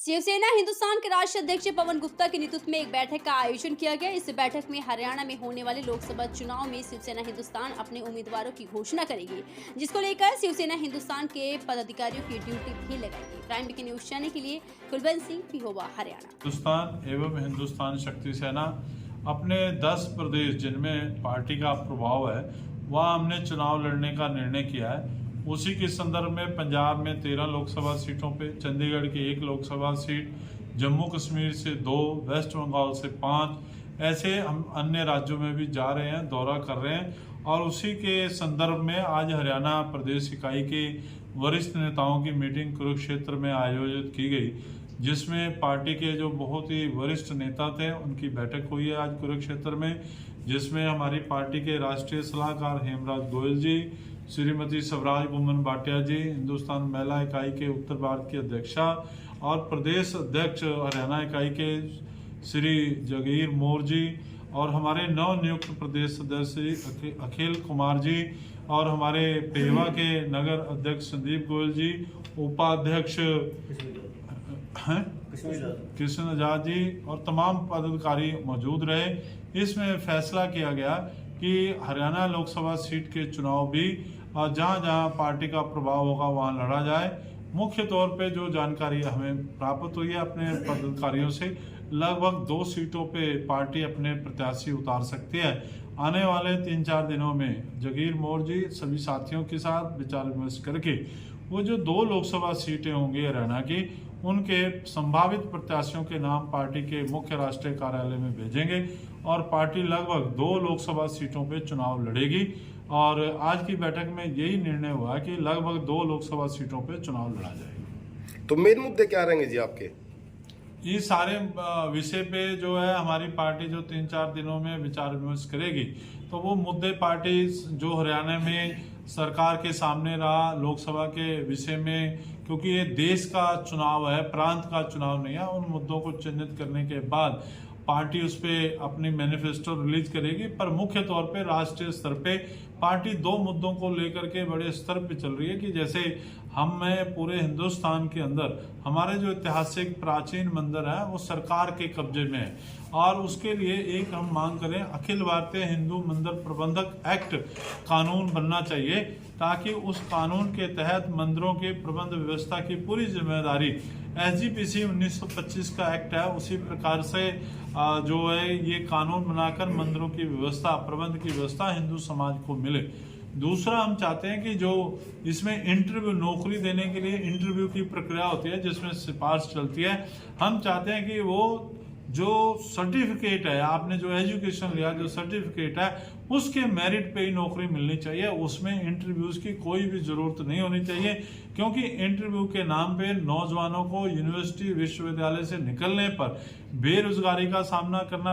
शिवसेना हिंदुस्तान के राष्ट्रीय अध्यक्ष पवन गुप्ता के नेतृत्व में एक बैठक का आयोजन किया गया। इस बैठक में हरियाणा में होने वाले लोकसभा चुनाव में शिवसेना हिंदुस्तान अपने उम्मीदवारों की घोषणा करेगी, जिसको लेकर शिवसेना हिंदुस्तान के पदाधिकारियों की ड्यूटी भी लगाएगी। प्राइम वीके न्यूज चैनल के लिए कुलवंत सिंह, पिहोवा, हरियाणा। हिंदुस्तान एवं हिंदुस्तान शक्ति सेना अपने 10 प्रदेश जिनमें पार्टी का प्रभाव है वहाँ हमने चुनाव लड़ने का निर्णय किया है। उसी के संदर्भ में पंजाब में 13 लोकसभा सीटों पे, चंडीगढ़ की 1 लोकसभा सीट, जम्मू कश्मीर से 2, वेस्ट बंगाल से 5, ऐसे हम अन्य राज्यों में भी जा रहे हैं, दौरा कर रहे हैं। और उसी के संदर्भ में आज हरियाणा प्रदेश इकाई के वरिष्ठ नेताओं की मीटिंग कुरुक्षेत्र में आयोजित की गई, जिसमें पार्टी के जो बहुत ही वरिष्ठ नेता थे उनकी बैठक हुई है आज कुरुक्षेत्र में, जिसमें हमारी पार्टी के राष्ट्रीय सलाहकार हेमराज गोयल जी, श्रीमती स्वराज गुमन भाटिया जी, हिंदुस्तान महिला इकाई के उत्तर भारत की अध्यक्षा और प्रदेश अध्यक्ष हरियाणा इकाई के श्री जगीर मोर जी और हमारे नव नियुक्त प्रदेश सदस्य अखिल कुमार जी और हमारे पेवा के नगर अध्यक्ष संदीप गोयल जी, उपाध्यक्ष कृष्ण आजाद जी और तमाम पदाधिकारी मौजूद रहे। इसमें फैसला किया गया कि हरियाणा लोकसभा सीट के चुनाव भी जहां जहां पार्टी का प्रभाव होगा वहां लड़ा जाए। मुख्य तौर पे जो जानकारी हमें प्राप्त हुई है अपने पदाधिकारियों से, लगभग 2 सीटों पे पार्टी अपने प्रत्याशी उतार सकती है। आने वाले 3-4 दिनों में जगीर मोर जी सभी साथियों के साथ विचार विमर्श करके वो जो 2 लोकसभा सीटें होंगी हरियाणा की, उनके संभावित प्रत्याशियों के नाम पार्टी के मुख्य राष्ट्रीय कार्यालय में भेजेंगे और पार्टी लगभग 2 लोकसभा सीटों पे चुनाव लड़ेगी। और आज की बैठक में यही निर्णय हुआ कि लगभग 2 लोकसभा सीटों पे चुनाव लड़ा जाएगा। तो मेन मुद्दे क्या रहेंगे जी आपके? ये सारे विषय पे जो है हमारी पार्टी जो 3-4 दिनों में विचार विमर्श करेगी, तो वो मुद्दे पार्टी जो हरियाणा में सरकार के सामने रहा लोकसभा के विषय में, क्योंकि ये देश का चुनाव है, प्रांत का चुनाव नहीं है, उन मुद्दों को चिन्हित करने के बाद पार्टी उस पर अपनी मैनिफेस्टो रिलीज करेगी। पर मुख्य तौर पे राष्ट्रीय स्तर पे पार्टी 2 मुद्दों को लेकर के बड़े स्तर पे चल रही है कि जैसे हमें पूरे हिंदुस्तान के अंदर हमारे जो ऐतिहासिक प्राचीन मंदिर है वो सरकार के कब्जे में है और उसके लिए एक हम मांग करें अखिल भारतीय हिंदू मंदिर प्रबंधक एक्ट कानून बनना चाहिए, ताकि उस कानून के तहत मंदिरों के प्रबंध व्यवस्था की पूरी जिम्मेदारी SGPC 1925 का एक्ट है उसी प्रकार से जो है ये कानून बनाकर मंदिरों की व्यवस्था, प्रबंध की व्यवस्था हिंदू समाज को मिले। दूसरा, हम चाहते हैं कि जो इसमें इंटरव्यू, नौकरी देने के लिए इंटरव्यू की प्रक्रिया होती है जिसमें सिफारिश चलती है, हम चाहते हैं कि वो जो सर्टिफिकेट है, आपने जो एजुकेशन लिया, जो सर्टिफिकेट है उसके मेरिट पे ही नौकरी मिलनी चाहिए, उसमें इंटरव्यूज की कोई भी जरूरत नहीं होनी चाहिए। क्योंकि इंटरव्यू के नाम पे नौजवानों को यूनिवर्सिटी, विश्वविद्यालय से निकलने पर बेरोजगारी का सामना करना